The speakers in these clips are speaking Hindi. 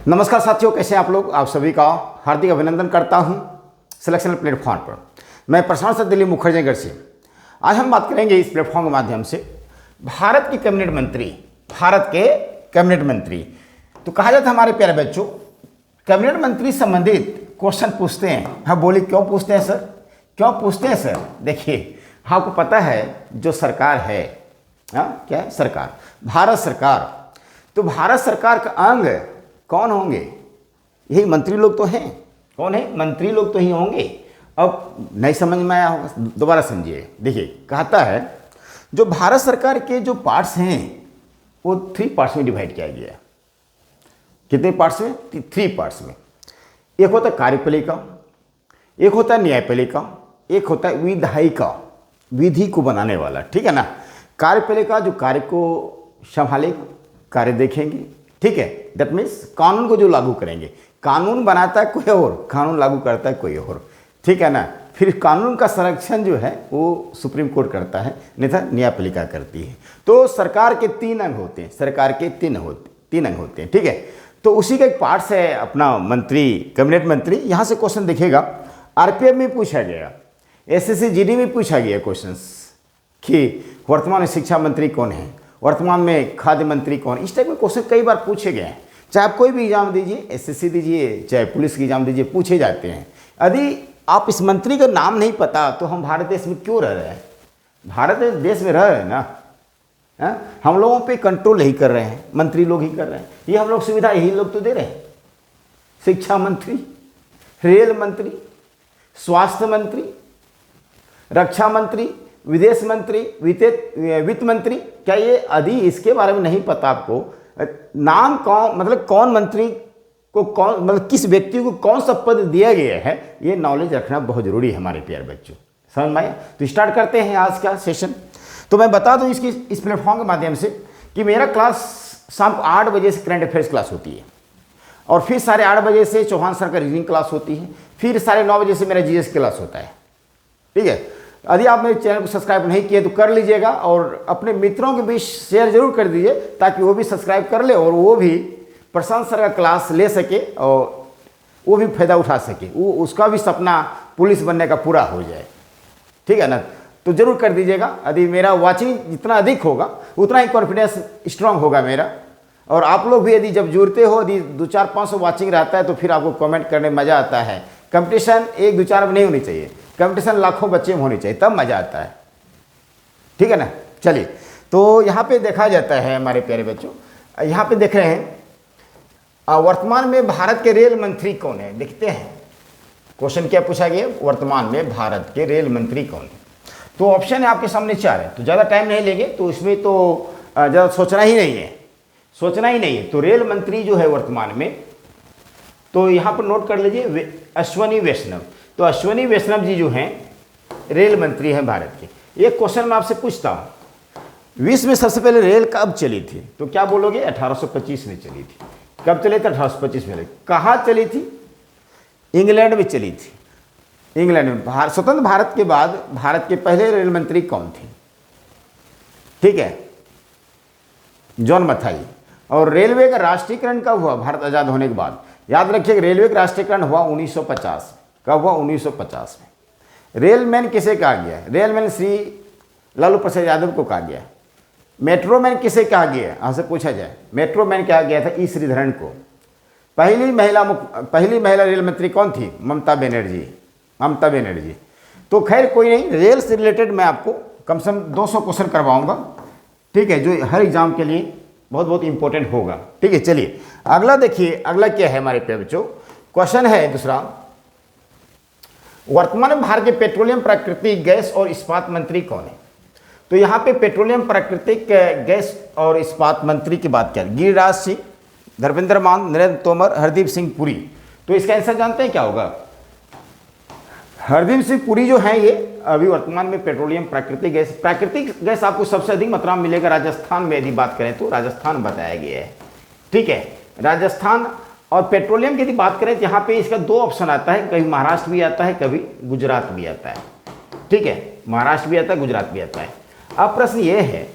नमस्कार साथियों, कैसे हैं आप लोग। आप सभी का हार्दिक अभिनंदन करता हूं सिलेक्शन प्लेटफॉर्म पर। मैं प्रशांत दिलीप मुखर्जी नगर से। आज हम बात करेंगे इस प्लेटफॉर्म के माध्यम से भारत के कैबिनेट मंत्री। तो कहा जाता है हमारे प्यारे बच्चों, कैबिनेट मंत्री संबंधित क्वेश्चन पूछते हैं। हाँ बोलिए, क्यों पूछते हैं सर, क्यों पूछते हैं सर? देखिए, आपको पता है जो सरकार है, हाँ क्या है सरकार, भारत सरकार। तो भारत सरकार का अंग कौन होंगे? यही मंत्री लोग तो हैं। कौन है? मंत्री लोग तो ही होंगे। अब नहीं समझ में आया होगा, दोबारा समझिए। देखिए, कहता है जो भारत सरकार के जो पार्ट्स हैं वो 3 पार्ट्स में डिवाइड किया गया है। कितने पार्ट्स में? 3 पार्ट्स में। एक होता है कार्यपालिका, एक होता है न्यायपालिका, एक होता है विधायिका, विधि को बनाने वाला। ठीक है ना। कार्यपालिका जो कार्य को संभाले, कार्य देखेंगे, ठीक है। दैट मीन्स कानून को जो लागू करेंगे। कानून बनाता है कोई और, कानून लागू करता है कोई और, ठीक है ना। फिर कानून का संरक्षण जो है वो सुप्रीम कोर्ट करता है, नहीं तो न्यायपालिका करती है। तो सरकार के 3 अंग होते हैं, सरकार के 3 अंग होते हैं, ठीक है। तो उसी का एक पार्ट्स है अपना मंत्री, कैबिनेट मंत्री। यहाँ से क्वेश्चन देखिएगा, आरपीएफ में पूछा गया, एसएससी जीडी में पूछा गया क्वेश्चन कि वर्तमान में शिक्षा मंत्री कौन है, वर्तमान में खाद्य मंत्री कौन। इस टाइप के क्वेश्चन कई बार पूछे गए हैं। चाहे आप कोई भी एग्जाम दीजिए, एसएससी दीजिए, चाहे पुलिस की एग्जाम दीजिए, पूछे जाते हैं। यदि आप इस मंत्री का नाम नहीं पता तो हम भारत देश में क्यों रह रहे हैं? भारत देश में रह रहे हैं ना, है? हम लोगों पे कंट्रोल यही कर रहे हैं, मंत्री लोग ही कर रहे हैं। ये हम लोग सुविधा यही लोग तो दे रहे हैं। शिक्षा मंत्री, रेल मंत्री, स्वास्थ्य मंत्री, रक्षा मंत्री, विदेश मंत्री, वित्त मंत्री। क्या ये यदि इसके बारे में नहीं पता आपको, नाम कौन, मतलब कौन मंत्री को कौन, मतलब किस व्यक्ति को कौन सा पद दिया गया है, ये नॉलेज रखना बहुत जरूरी है हमारे प्यारे बच्चों। समझ में आया? तो स्टार्ट करते हैं आज का सेशन। तो मैं बता दूं इस प्लेटफॉर्म के माध्यम से कि मेरा क्लास शाम को 8 बजे से करंट अफेयर्स क्लास होती है, और फिर 8:30 बजे से चौहान सर का रीजनिंग क्लास होती है, फिर 9:30 बजे से मेरा जीएस क्लास होता है, ठीक है। यदि आप मेरे चैनल को सब्सक्राइब नहीं किए तो कर लीजिएगा, और अपने मित्रों के बीच शेयर जरूर कर दीजिए ताकि वो भी सब्सक्राइब कर ले और वो भी प्रशांत सर का क्लास ले सके और वो भी फायदा उठा सके, वो उसका भी सपना पुलिस बनने का पूरा हो जाए, ठीक है ना। तो जरूर कर दीजिएगा। यदि मेरा वाचिंग जितना अधिक होगा उतना ही कॉन्फिडेंस स्ट्रांग होगा मेरा। और आप लोग भी यदि जब जुड़ते हो, यदि 200-500 वाचिंग रहता है तो फिर आपको कमेंट करने में मज़ा आता है। कंपटीशन 1-2-4 में नहीं होनी चाहिए, कंपटीशन लाखों बच्चे में होनी चाहिए, तब मज़ा आता है, ठीक है ना। चलिए, तो यहाँ पे देखा जाता है हमारे प्यारे बच्चों, यहाँ पे देख रहे हैं वर्तमान में भारत के रेल मंत्री कौन है। देखते हैं क्वेश्चन क्या पूछा गया, वर्तमान में भारत के रेल मंत्री कौन है। तो ऑप्शन है आपके सामने 4 है, तो ज़्यादा टाइम नहीं लेंगे, तो इसमें तो ज़्यादा सोचना ही नहीं है। तो रेल मंत्री जो है वर्तमान में, तो यहाँ पर नोट कर लीजिए अश्वनी वैष्णव। तो अश्वनी वैष्णव जी जो हैं रेल मंत्री हैं भारत के। एक क्वेश्चन मैं आपसे पूछता हूँ, विश्व में सबसे पहले रेल कब चली थी? तो क्या बोलोगे? 1825 में चली थी। कब चली थी? 1825 में। कहाँ चली थी? इंग्लैंड में चली थी। इंग्लैंड में। स्वतंत्र भारत के बाद भारत के पहले रेल मंत्री कौन थे? ठीक है, जॉन मथाई। और रेलवे का राष्ट्रीयकरण कब हुआ? भारत आज़ाद होने के बाद। याद रखिए, रेलवे का राष्ट्रीयकरण हुआ 1950। कब हुआ? 1950 में। रेलमैन किसे कहा गया? रेलमैन श्री लालू प्रसाद यादव को कहा गया। मेट्रोमैन किसे कहा गया? आपसे पूछा जाए, मेट्रोमैन कहा गया था ई श्रीधरन को। पहली महिला रेल मंत्री कौन थी? ममता बनर्जी। तो खैर कोई नहीं, रेल से रिलेटेड मैं आपको कम से कम 200 क्वेश्चन करवाऊंगा, ठीक है, जो हर एग्जाम के लिए बहुत बहुत इंपॉर्टेंट होगा, ठीक है। चलिए अगला देखिए, अगला क्या है हमारे प्यारे बच्चों, क्वेश्चन है दूसरा, वर्तमान में भारत के पेट्रोलियम, प्राकृतिक गैस और इस्पात मंत्री कौन है? तो यहाँ पे पेट्रोलियम, प्राकृतिक गैस और इस्पात मंत्री की बात करें, गिरिराज सिंह, धर्मेंद्र मान, नरेंद्र तोमर, हरदीप सिंह पुरी। तो इसका आंसर जानते हैं क्या होगा? हरदीप सिंह पुरी जो है, ये अभी वर्तमान में पेट्रोलियम, प्राकृतिक गैस आपको सबसे अधिक मात्रा में मिलेगा राजस्थान में। यदि बात करें तो राजस्थान बताया गया है, ठीक है, राजस्थान। और पेट्रोलियम की यदि बात करें तो यहाँ पे इसका 2 ऑप्शन आता है, कभी महाराष्ट्र भी आता है, कभी गुजरात भी आता है, ठीक है, महाराष्ट्र भी आता है, गुजरात भी आता है। अब प्रश्न ये है,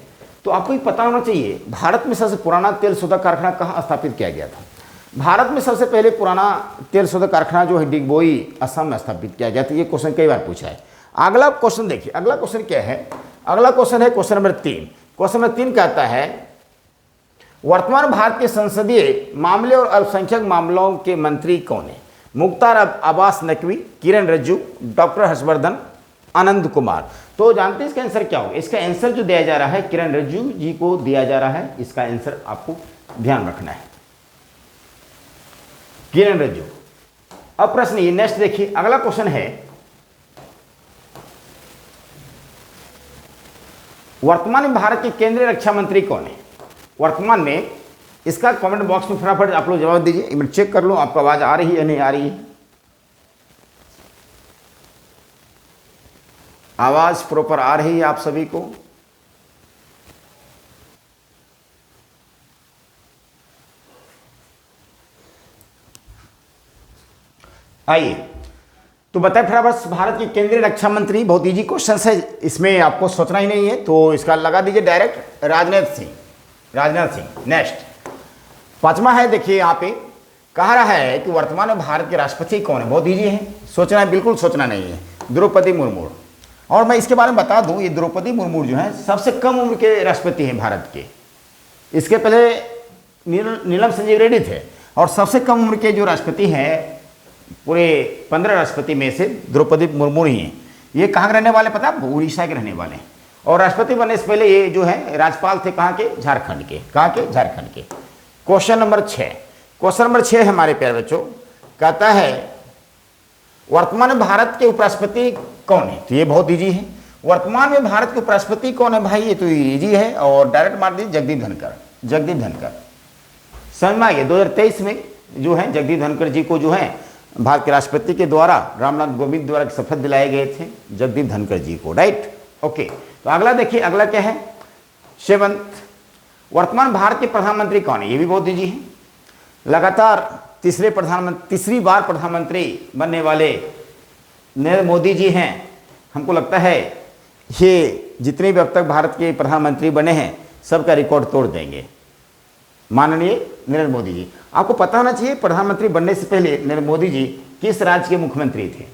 तो आपको ही पता होना चाहिए भारत में सबसे पुराना तेल शोधक कारखाना कहाँ स्थापित किया गया था? भारत में सबसे पहले पुराना तेल शोधक कारखाना जो है डिगबोई असम में स्थापित किया गया था। ये क्वेश्चन कई बार पूछा है। अगला क्वेश्चन देखिए, अगला क्वेश्चन क्या है? अगला क्वेश्चन है क्वेश्चन नंबर 3। क्वेश्चन नंबर 3 कहता है वर्तमान भारत के संसदीय मामले और अल्पसंख्यक मामलों के मंत्री कौन है? मुख्तार अब्बास नकवी, किरण रिजिजू, डॉक्टर हर्षवर्धन, आनंद कुमार। तो जानते हैं इसका आंसर क्या होगा? इसका आंसर जो दिया जा रहा है किरण रिजिजू जी को दिया जा रहा है। इसका आंसर आपको ध्यान रखना है, किरण रिजिजू। अब प्रश्न ये नेक्स्ट देखिए, अगला क्वेश्चन है वर्तमान में भारत के केंद्रीय रक्षा मंत्री कौन है? वर्तमान में, इसका कमेंट बॉक्स में फटाफट आप लोग जवाब दीजिए। एक मिनट चेक कर लो आपको आवाज आ रही है या नहीं आ रही है। आवाज प्रॉपर आ रही है आप सभी को? आइए तो बताए फटाफट, भारत के केंद्रीय रक्षा मंत्री, बहुत इजी क्वेश्चन है, इसमें आपको सोचना ही नहीं है, तो इसका लगा दीजिए डायरेक्ट, राजनाथ सिंह। राजनाथ सिंह। नेक्स्ट 5वां है, देखिए यहाँ पे कह रहा है कि वर्तमान में भारत के राष्ट्रपति कौन है? बहुत इजी है, सोचना है, बिल्कुल सोचना नहीं है, द्रौपदी मुर्मू। और मैं इसके बारे में बता दूं, ये द्रौपदी मुर्मू जो है सबसे कम उम्र के राष्ट्रपति हैं भारत के। इसके पहले नीलम संजीव रेड्डी थे, और सबसे कम उम्र के जो राष्ट्रपति हैं पूरे 15 राष्ट्रपति में से द्रौपदी मुर्मू ही हैं। ये कहाँ के रहने वाले पता है? उड़ीसा के रहने वाले हैं। और राष्ट्रपति बनने से पहले ये जो है राज्यपाल थे कहाँ के? झारखंड के। कहाँ के? झारखंड के। Question number 6। क्वेश्चन नंबर 6 हमारे प्यारे बच्चों, कहता है वर्तमान में भारत के उपराष्ट्रपति कौन है? तो ये बहुत इजी है। वर्तमान में भारत के उपराष्ट्रपति कौन है भाई? ये तो इजी है, और डायरेक्ट मार दीजिए जगदीप धनखड़। जगदीप धनखड़ समझ में आ गया। 2023 में जो है जगदीप धनखड़ जी को जो है भारत के राष्ट्रपति के द्वारा रामनाथ कोविंद द्वारा शपथ दिलाए गए थे, जगदीप धनखड़ जी को। Right, okay. तो अगला देखिए, अगला क्या है? 7। वर्तमान भारत के प्रधानमंत्री कौन है? ये भी बहुत इजी है। लगातार तीसरी बार प्रधानमंत्री बनने वाले नरेंद्र मोदी जी हैं। हमको लगता है ये जितने भी अब तक भारत के प्रधानमंत्री बने हैं सबका रिकॉर्ड तोड़ देंगे, माननीय नरेंद्र मोदी जी। आपको पता होना चाहिए प्रधानमंत्री बनने से पहले नरेंद्र मोदी जी किस राज्य के मुख्यमंत्री थे?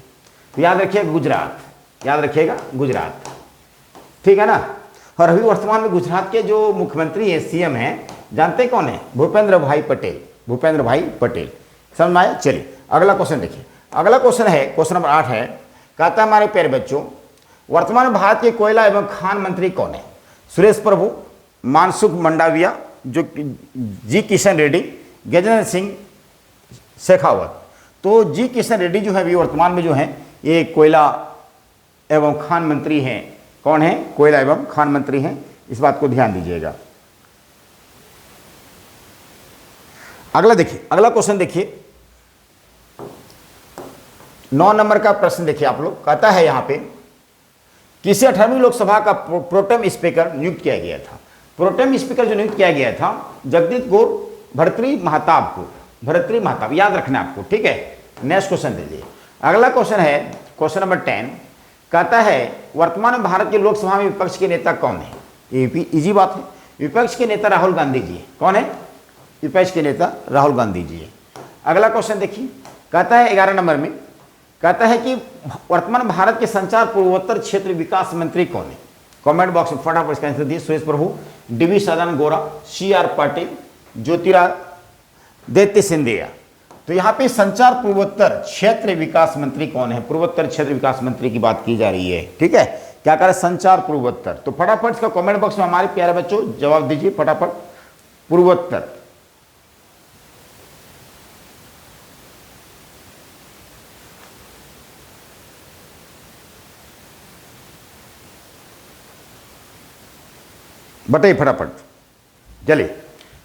तो याद रखिएगा गुजरात, याद रखिएगा गुजरात, ठीक है ना। और अभी वर्तमान में गुजरात के जो मुख्यमंत्री हैं, सीएम हैं, जानते कौन है? भूपेंद्र भाई पटेल। भूपेंद्र भाई पटेल। समझ में आया? चलिए अगला क्वेश्चन देखिए। अगला क्वेश्चन है क्वेश्चन नंबर 8 है, कहता है हमारे प्यारे बच्चों वर्तमान में भारत के कोयला एवं खान मंत्री कौन है? सुरेश प्रभु, मनसुख मंडाविया, जो जी किशन रेड्डी, गजेंद्र सिंह शेखावत। तो जी किशन रेड्डी जो है अभी वर्तमान में जो है ये कोयला एवं खान मंत्री हैं। कौन है? कोयला एवं खान मंत्री हैं, इस बात को ध्यान दीजिएगा। अगला देखिए, अगला क्वेश्चन देखिए, 9 नंबर का प्रश्न देखिए आप लोग। कहता है यहां पे किसे 18वीं लोकसभा का प्रोटेम स्पीकर नियुक्त किया गया था? प्रोटेम स्पीकर जो नियुक्त किया गया था जगदीप गौर भर्तृ महताब को। भर्तृ महताब याद रखना आपको, ठीक है। नेक्स्ट क्वेश्चन दीजिए। अगला क्वेश्चन है क्वेश्चन नंबर 10, कहता है वर्तमान में भारत के लोकसभा में विपक्ष के नेता कौन है? ये भी इजी बात है, विपक्ष के नेता राहुल गांधी जी है। कौन है? विपक्ष के नेता राहुल गांधी जी है। अगला क्वेश्चन देखिए, कहता है 11 नंबर में, कहता है कि वर्तमान भारत के संचार पूर्वोत्तर क्षेत्र विकास मंत्री कौन है? कमेंट बॉक्स में फटाफट इसका आंसर दिए। सुरेश प्रभु, डीवी सदानंद गौड़ा, CR पाटिल, ज्योतिरादित्य सिंधिया। तो यहाँ पे संचार पूर्वोत्तर क्षेत्र विकास मंत्री कौन है? पूर्वोत्तर क्षेत्र विकास मंत्री की बात की जा रही है, ठीक है। क्या करें? संचार पूर्वोत्तर। तो फटाफट इसका कमेंट बॉक्स में हमारे प्यारे बच्चों जवाब दीजिए फटाफट। पूर्वोत्तर। बताइए फटाफट। चलिए,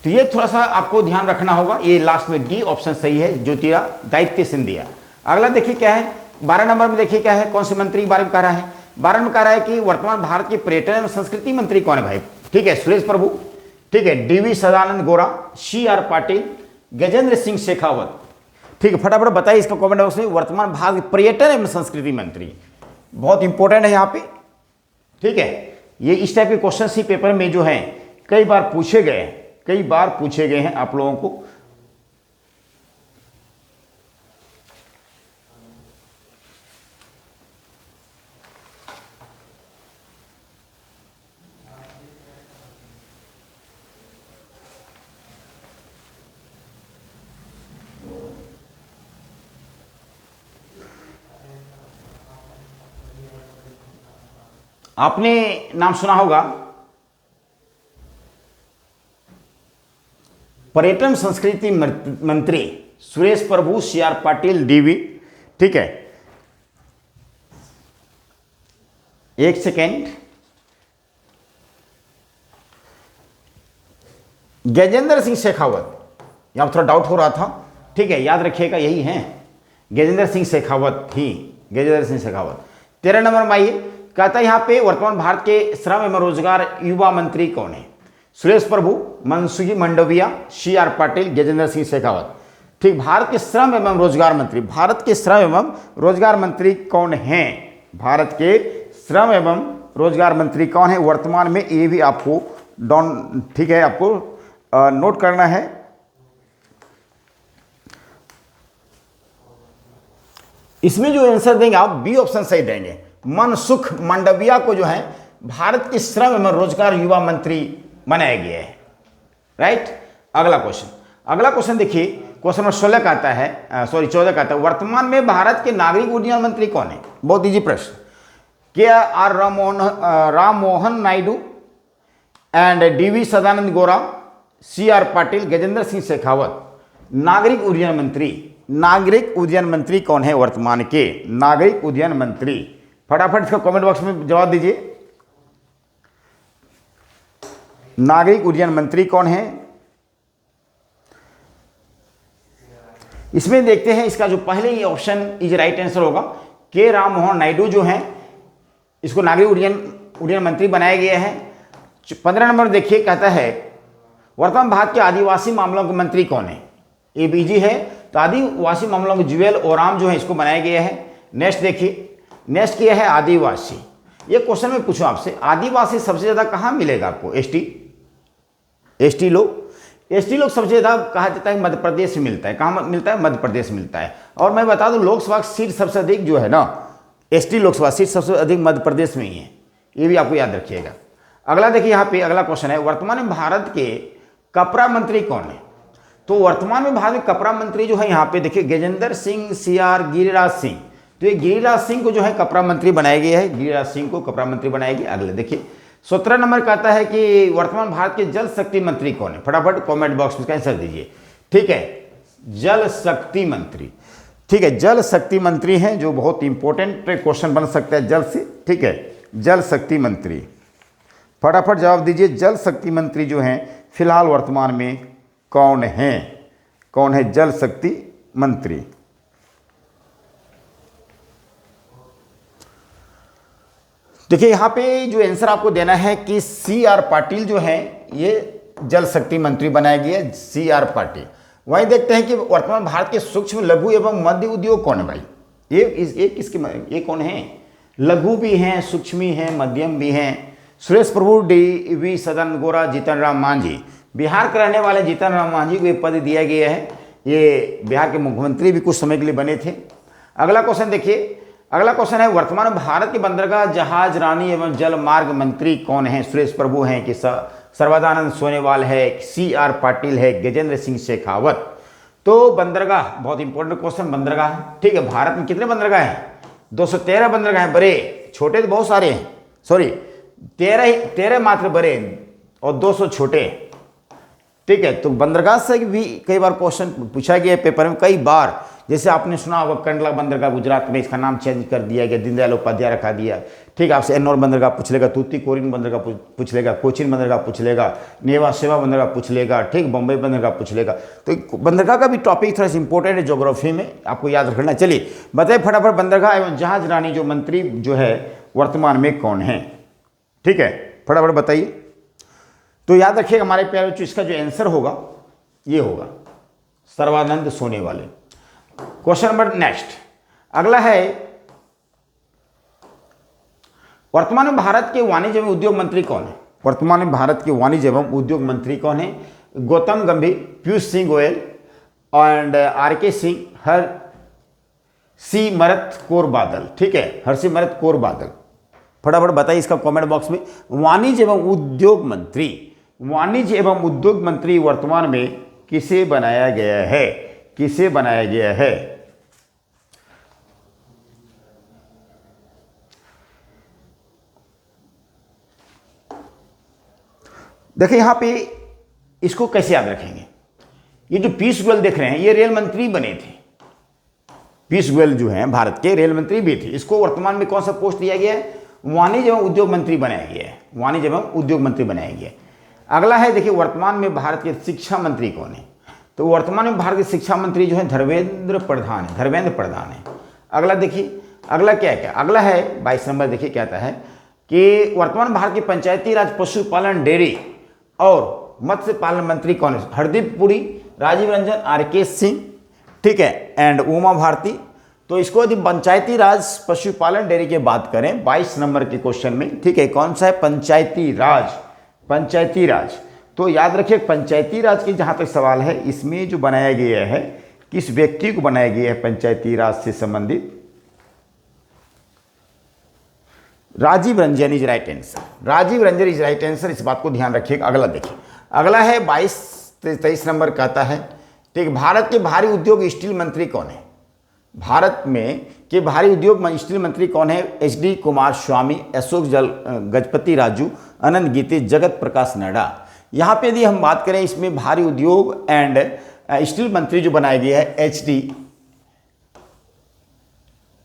तो ये थोड़ा सा आपको ध्यान रखना होगा, ये लास्ट में डी ऑप्शन सही है, ज्योतिरादित्य सिंधिया। अगला देखिए क्या है, 12 नंबर में देखिए क्या है, कौन से मंत्री के बारे में कह रहा है? 12 में कह रहा है कि वर्तमान भारत के पर्यटन एवं संस्कृति मंत्री कौन है भाई? ठीक है, सुरेश प्रभु, ठीक है, डीवी सदानंद गौड़ा, CR पाटिल, गजेंद्र सिंह शेखावत। ठीक है, फटाफट बताइए इसका कमेंट बॉक्स में। वर्तमान भारत के पर्यटन एवं संस्कृति मंत्री बहुत इंपॉर्टेंट है यहाँ पे, ठीक है। ये इस टाइप के क्वेश्चन ही पेपर में जो है कई बार पूछे गए हैं आप लोगों को। आपने नाम सुना होगा पर्यटन संस्कृति मंत्री सुरेश प्रभु, सी आर पाटिल, डीवी। ठीक है, एक सेकेंड। गजेंद्र सिंह शेखावत, यहां थोड़ा डाउट हो रहा था। ठीक है, याद रखिएगा यही है, गजेंद्र सिंह शेखावत ही, गजेंद्र सिंह शेखावत। 13 नंबर में आइए, कहता है यहां पे वर्तमान भारत के श्रम एवं रोजगार युवा मंत्री कौन है? सुरेश प्रभु, मनसुखी मंडविया, सी आर पाटिल, गजेंद्र सिंह शेखावत। ठीक, भारत के श्रम एवं रोजगार मंत्री, भारत के श्रम एवं रोजगार मंत्री कौन है? भारत के श्रम एवं रोजगार मंत्री कौन है वर्तमान में? ये भी आपको ठीक है, आपको नोट करना है। इसमें जो आंसर देंगे आप बी ऑप्शन सही देंगे। मनसुख मंडविया को जो है भारत के श्रम एवं रोजगार युवा मंत्री बनाया गया है। राइट। अगला क्वेश्चन देखिए, क्वेश्चन नंबर 16 का आता है, सॉरी 14 का आता है, वर्तमान में भारत के नागरिक उड्डयन मंत्री कौन है? बहुत इजी प्रश्न। क्या R Ram Mohan Naidu and DV Sadananda Gowda, C R Patil, Gajendra Singh Shekhawat. नागरिक उड्डयन मंत्री कौन है वर्तमान के? नागरिक उड्डयन मंत्री, फटाफट इसका कमेंट बॉक्स में जवाब दीजिए। नागरिक उड्डयन मंत्री कौन है? इसमें देखते हैं, इसका जो पहले ही ऑप्शन इज राइट आंसर होगा। के राम मोहन नायडू जो हैं इसको नागरिक उड्डयन मंत्री बनाया गया है। 15 नंबर देखिए, कहता है वर्तमान भारत के आदिवासी मामलों के मंत्री कौन है? ये बीजी है, तो आदिवासी मामलों के जुएल ओराम जो है इसको बनाया गया है। नेक्स्ट देखिए, नेक्स्ट किया है आदिवासी। ये क्वेश्चन में पूछूं आपसे, आदिवासी सबसे ज्यादा कहां मिलेगा आपको? एसटी लोग सबसे ज्यादा कहा जाता है मध्य प्रदेश में मिलता है। कहां मिलता है? मध्य प्रदेश में मिलता है। और मैं बता दूं, लोकसभा सीट सबसे अधिक जो है ना, एसटी लोकसभा सीट सबसे अधिक मध्य प्रदेश में ही है। ये भी आपको याद रखिएगा। अगला देखिए, यहाँ पे अगला क्वेश्चन है, वर्तमान में भारत के कपड़ा मंत्री कौन है? तो वर्तमान में भारत में कपड़ा मंत्री जो है यहाँ पे देखिए, गजेंद्र सिंह, सी आर, गिरिराज सिंह। तो ये गिरिराज सिंह को जो है कपड़ा मंत्री बनाया गया है, गिरिराज सिंह को कपड़ा मंत्री बनाया गया। अगले देखिए 17 नंबर कहता है कि वर्तमान भारत के जल शक्ति मंत्री कौन है? फटाफट कमेंट बॉक्स में इसका आंसर दीजिए। ठीक है, जल शक्ति मंत्री। ठीक है, जल शक्ति मंत्री हैं, जो बहुत इंपॉर्टेंट क्वेश्चन बन सकता है जल से। ठीक है, जल शक्ति मंत्री, फटाफट जवाब दीजिए। जल शक्ति मंत्री जो हैं फिलहाल वर्तमान में कौन है? कौन है जल शक्ति मंत्री? देखिए यहां पे जो आंसर आपको देना है कि सी आर पाटिल जो है ये जल शक्ति मंत्री बनाया गया है, सी आर पाटिल। वहीं देखते हैं कि वर्तमान भारत के सूक्ष्म, लघु एवं मध्य उद्योग कौन है भाई? ये कौन है? लघु भी हैं, सूक्ष्म भी हैं, मध्यम भी हैं। सुरेश प्रभु, डीवी सदानंद गौड़ा, जीतन राम मांझी। बिहार के रहने वाले जीतन राम मांझी को ये पद दिया गया है। ये बिहार के मुख्यमंत्री भी कुछ समय के लिए बने थे। अगला क्वेश्चन देखिए, अगला क्वेश्चन है वर्तमान में भारत के बंदरगाह, जहाज रानी एवं जल मार्ग मंत्री कौन है? सुरेश प्रभु हैं कि सर्वानंद सोनोवाल है, सी आर पाटिल है, गजेंद्र सिंह शेखावत। तो बंदरगाह बहुत इंपॉर्टेंट क्वेश्चन, बंदरगाह। ठीक है, भारत में कितने बंदरगाह हैं? 213 बंदरगाह हैं, बड़े छोटे तो बहुत सारे हैं, सॉरी 13 मात्र बड़े और 200 छोटे। ठीक है, तो बंदरगाह से भी कई बार क्वेश्चन पूछा गया पेपर में कई बार। जैसे आपने सुना होगा कंडला बंदरगाह गुजरात में, इसका नाम चेंज कर दिया गया, दीनदयाल उपाध्याय रखा दिया। ठीक है, आपसे एन्नौर बंदरगाह पूछ लेगा, तूतीकोरिन बंदरगाह पूछ लेगा, कोचीन बंदरगाह पूछ लेगा, नेवा सेवा बंदरगाह पूछ लेगा। ठीक, बम्बई बंदरगाह पूछ लेगा। तो बंदरगाह का भी टॉपिक थोड़ा सा इंपॉर्टेंट है ज्योग्राफी में, आपको याद रखना। चलिए बताइए फटाफट, बंदरगाह एवं जहाज रानी जो मंत्री जो है वर्तमान में कौन है? ठीक है, फटाफट बताइए। तो याद रखिएगा हमारे प्यारे बच्चों, इसका जो आंसर होगा ये होगा Sarbananda Sonowal. Question number next, अगला है वर्तमान में भारत के वाणिज्य एवं उद्योग मंत्री कौन है? वर्तमान में भारत के वाणिज्य एवं उद्योग मंत्री कौन है? गौतम गंभीर, पीयूष सिंह गोयल एंड आर के सिंह, हरसिमरत कौर बादल। ठीक है, हरसिमरत कौर बादल। फटाफट बताइए इसका कमेंट बॉक्स में। वाणिज्य एवं उद्योग मंत्री, वाणिज्य एवं उद्योग मंत्री वर्तमान में किसे बनाया गया है? किसे बनाया गया है? देखिए यहाँ पे इसको कैसे याद रखेंगे। ये जो पीयूष गोयल देख रहे हैं, ये रेल मंत्री बने थे। पीयूष गोयल जो हैं भारत के रेल मंत्री भी थे। इसको वर्तमान में कौन सा पोस्ट दिया गया है? वाणिज्य एवं उद्योग मंत्री बनाया गया है। वाणिज्य एवं उद्योग मंत्री बनाया गया है। अगला है, देखिए वर्तमान में भारत के शिक्षा मंत्री कौन है? तो वर्तमान में भारत के शिक्षा मंत्री जो है धर्मेंद्र प्रधान है। धर्मेंद्र प्रधान है। अगला देखिए, अगला क्या है? अगला है 22 नंबर, देखिए क्या आता है कि वर्तमान भारत के पंचायती राज, पशुपालन, डेयरी और मत्स्य पालन मंत्री कौन है? हरदीप पुरी, राजीव रंजन, आर.के. सिंह, ठीक है, एंड उमा भारती। तो इसको यदि पंचायती राज, पशुपालन, डेयरी की बात करें 22 नंबर के क्वेश्चन में, ठीक है, कौन सा है? पंचायती राज। पंचायती राज, तो याद रखिए पंचायती राज की जहां तक सवाल है, इसमें जो बनाया गया है, किस व्यक्ति को बनाया गया है पंचायती राज से संबंधित? Rajiv Ranjan is right answer. Rajiv Ranjan is right answer, इस बात को ध्यान रखिएगा। अगला देखिए, अगला है 23 नंबर का आता है, ठीक, भारत के भारी उद्योग स्टील मंत्री कौन है? भारत में के भारी उद्योग स्टील मंत्री कौन है? एच.डी. कुमार स्वामी, अशोक गजपति राजू, अनंत गीते, जगत प्रकाश नड्डा। यहाँ पे यदि हम बात करें, इसमें भारी उद्योग एंड स्टील मंत्री जो बनाया गया है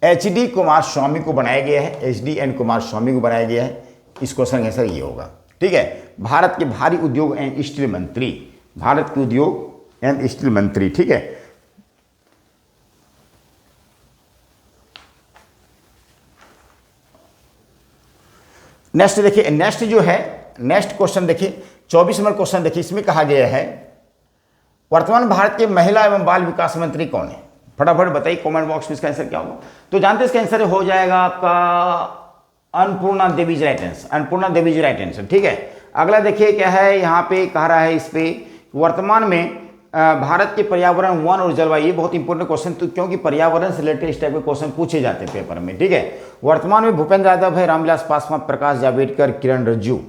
एच.डी. कुमार स्वामी को बनाया गया है। एच.डी. एंड कुमार स्वामी को बनाया गया है। इस क्वेश्चन का आंसर ये होगा, ठीक है, भारत के भारी उद्योग एंड स्टील मंत्री, भारत के उद्योग एंड स्टील मंत्री, ठीक है। नेक्स्ट देखिए, नेक्स्ट जो है, नेक्स्ट क्वेश्चन देखिए 24 नंबर क्वेश्चन देखिए, इसमें कहा गया है वर्तमान भारत के महिला एवं बाल विकास मंत्री कौन है? फटाफट बताइए कमेंट बॉक्स में इसका आंसर क्या होगा। तो जानते हैं इसका आंसर हो जाएगा आपका Annapurna Devi is right answer. Annapurna Devi is right answer, ठीक है। अगला देखिए क्या है, यहाँ पे कह रहा है इस पे वर्तमान में भारत के पर्यावरण, वन और जलवायु, ये बहुत इंपॉर्टेंट क्वेश्चन, तो क्योंकि पर्यावरण से रिलेटेड इस टाइप के क्वेश्चन पूछे जाते हैं पेपर में, ठीक है। वर्तमान में भूपेंद्र यादव है, रामविलास पासवान, प्रकाश जावड़ेकर, किरण रिजिजू,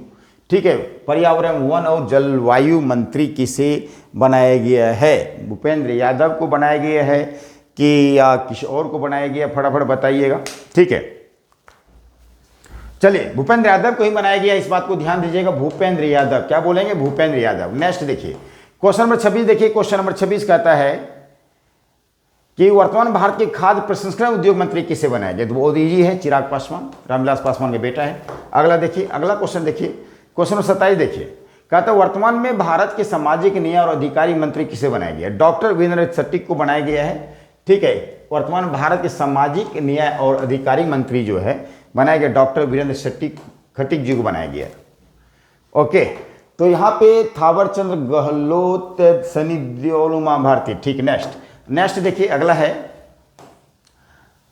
ठीक है। पर्यावरण, वन और जलवायु मंत्री किसे बनाया गया है? भूपेंद्र यादव को बनाया गया है कि या किसी और को बनाया गया? फटाफट बताइएगा, ठीक है। चलिए, भूपेंद्र यादव को ही बनाया गया, इस बात को ध्यान दीजिएगा। भूपेंद्र यादव, क्या बोलेंगे? भूपेंद्र यादव। नेक्स्ट देखिए क्वेश्चन नंबर 26 देखिए, क्वेश्चन नंबर 26 कहता है कि वर्तमान भारत के खाद्य प्रसंस्करण उद्योग मंत्री किसे बनाया गया? तो वो इजी है, चिराग पासवान, रामविलास पासवान का बेटा है। अगला देखिए, अगला क्वेश्चन देखिए, क्वेश्चन नंबर 27 देखिए, कहता है वर्तमान में भारत के सामाजिक न्याय और अधिकारी मंत्री किसे बनाया गया? डॉक्टर वीरेंद्र खट्टिक को बनाया गया है, ठीक है। वर्तमान भारत के सामाजिक न्याय और अधिकारी मंत्री जो है बनाया गया, डॉक्टर वीरेंद्र खट्टिक जी को बनाया गया, ओके। तो यहाँ पे थावरचंद गहलोत, सनी देओल, उमा भारती, ठीक। नेक्स्ट देखिए, अगला है,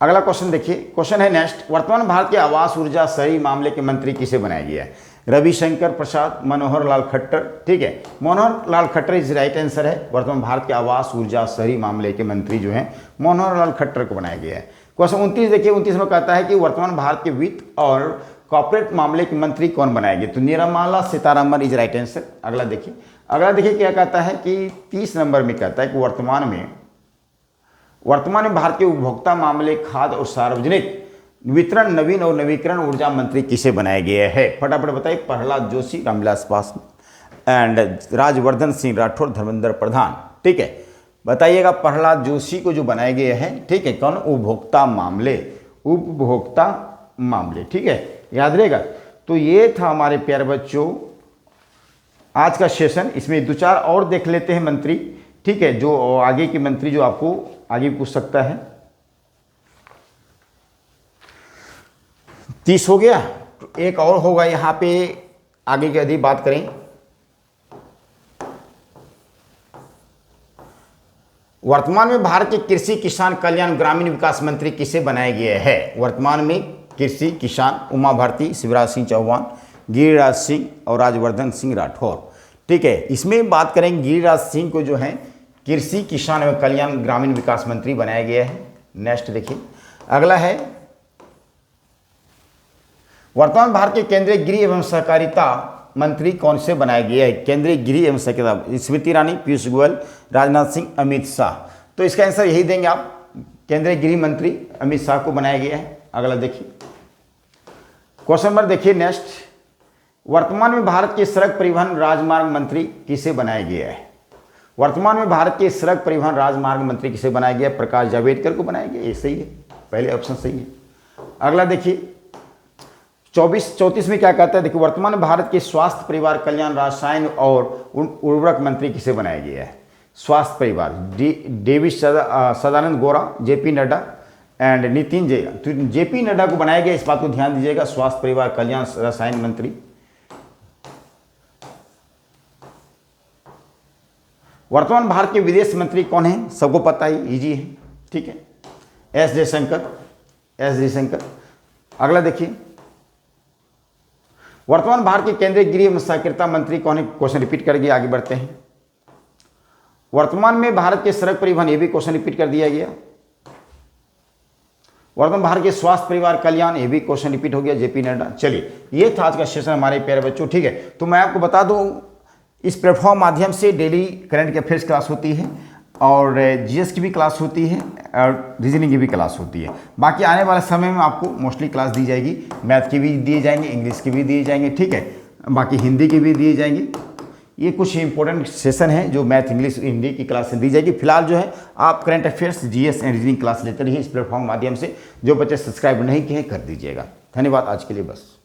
अगला क्वेश्चन देखिए, क्वेश्चन है नेक्स्ट, वर्तमान भारत के आवास, ऊर्जा, शहरी मामले के मंत्री किसे बनाया गया है? रविशंकर प्रसाद, मनोहर लाल खट्टर, ठीक है। मनोहर लाल खट्टर इस राइट आंसर है। वर्तमान भारत के आवास, ऊर्जा, शहरी मामले के मंत्री जो हैं मनोहर लाल खट्टर को बनाया गया है। क्वेश्चन 29 देखिए, 29 में कहता है कि वर्तमान भारत के वित्त और कॉर्पोरेट मामले के मंत्री कौन बनाया गया? तो Nirmala Sitharaman is right answer. अगला देखिए क्या कहता है कि 30 नंबर में कहता है कि वर्तमान में भारत के उपभोक्ता मामले, खाद्य और सार्वजनिक वितरण, नवीन और नवीकरण ऊर्जा मंत्री किसे बनाया गया है? फटाफट बताइए। प्रहलाद जोशी, रामविलास पासवान एंड राजवर्धन सिंह राठौर, धर्मेंद्र प्रधान, ठीक है। बताइएगा प्रहलाद जोशी को जो बनाया गया है, ठीक है। कौन? उपभोक्ता मामले, ठीक है, याद रहेगा। तो ये था हमारे प्यारे बच्चों आज का सेशन। इसमें 2-4 और देख लेते हैं मंत्री, ठीक है, जो आगे के मंत्री जो आपको आगे पूछ सकता है। 30 हो गया, एक और होगा यहाँ पे आगे की यदि बात करें। वर्तमान में भारत के कृषि, किसान कल्याण, ग्रामीण विकास मंत्री किसे बनाया गया है? वर्तमान में कृषि, किसान, उमा भारती, शिवराज सिंह चौहान, गिरिराज सिंह और राजवर्धन सिंह राठौर, ठीक है। इसमें बात करेंगे गिरिराज सिंह को जो है कृषि, किसान एवं कल्याण, ग्रामीण विकास मंत्री बनाया गया है। नेक्स्ट देखिए, अगला है वर्तमान भारत के केंद्रीय गृह एवं सहकारिता मंत्री कौन से बनाया गया है? केंद्रीय गृह एवं सहकारिता, स्मृति ईरानी, पीयूष गोयल, राजनाथ सिंह, अमित शाह। तो इसका आंसर यही देंगे आप, केंद्रीय गृह मंत्री अमित शाह को बनाया गया है। अगला देखिए, क्वेश्चन नंबर देखिए नेक्स्ट, वर्तमान में भारत के सड़क परिवहन राजमार्ग मंत्री किसे बनाया गया है? वर्तमान में भारत के सड़क परिवहन राजमार्ग मंत्री किसे बनाया गया? प्रकाश जावड़ेकर को बनाया गया। ये सही है, पहले ऑप्शन सही है। अगला देखिए 34 में क्या कहता है? देखिए वर्तमान में भारत के स्वास्थ्य परिवार कल्याण रसायन और उर्वरक मंत्री किसे बनाया गया है? स्वास्थ्य परिवार देवी सदानंद गौड़ा, जेपी नड्डा एंड नितिन जैन। तो जेपी नड्डा को बनाया गया, इस बात को ध्यान दीजिएगा, स्वास्थ्य परिवार कल्याण रसायन मंत्री। वर्तमान भारत के विदेश मंत्री कौन है? सबको पता ही, इजी है, ठीक है, एस जयशंकर। अगला देखिए वर्तमान भारत के केंद्रीय गृह एवं सहकारिता मंत्री कौन है? क्वेश्चन रिपीट करके आगे बढ़ते हैं। वर्तमान में भारत के सड़क परिवहन, ये भी क्वेश्चन रिपीट कर दिया गया। वर्तमान भारत के स्वास्थ्य परिवार कल्याण, ये भी क्वेश्चन रिपीट हो गया, जेपी नड्डा। चलिए ये था आज का सेशन हमारे प्यारे बच्चों, ठीक है। तो मैं आपको बता दूं इस प्लेटफॉर्म माध्यम से डेली करंट अफेयर्स क्लास होती है और जीएस की भी क्लास होती है और रीजनिंग की भी क्लास होती है। बाकी आने वाले समय में आपको मोस्टली क्लास दी जाएगी, मैथ की भी दिए जाएंगे, इंग्लिश की भी दिए जाएंगे, ठीक है, बाकी हिंदी की भी दिए जाएंगे। ये कुछ इंपॉर्टेंट सेशन है जो मैथ, इंग्लिश, हिंदी की क्लास दी जाएगी। फिलहाल जो है आप current affairs, GS and reasoning class लेते रहिए इस प्लेटफॉर्म माध्यम से। जो बच्चे सब्सक्राइब नहीं किए हैं कर दीजिएगा। धन्यवाद आज के लिए, बस।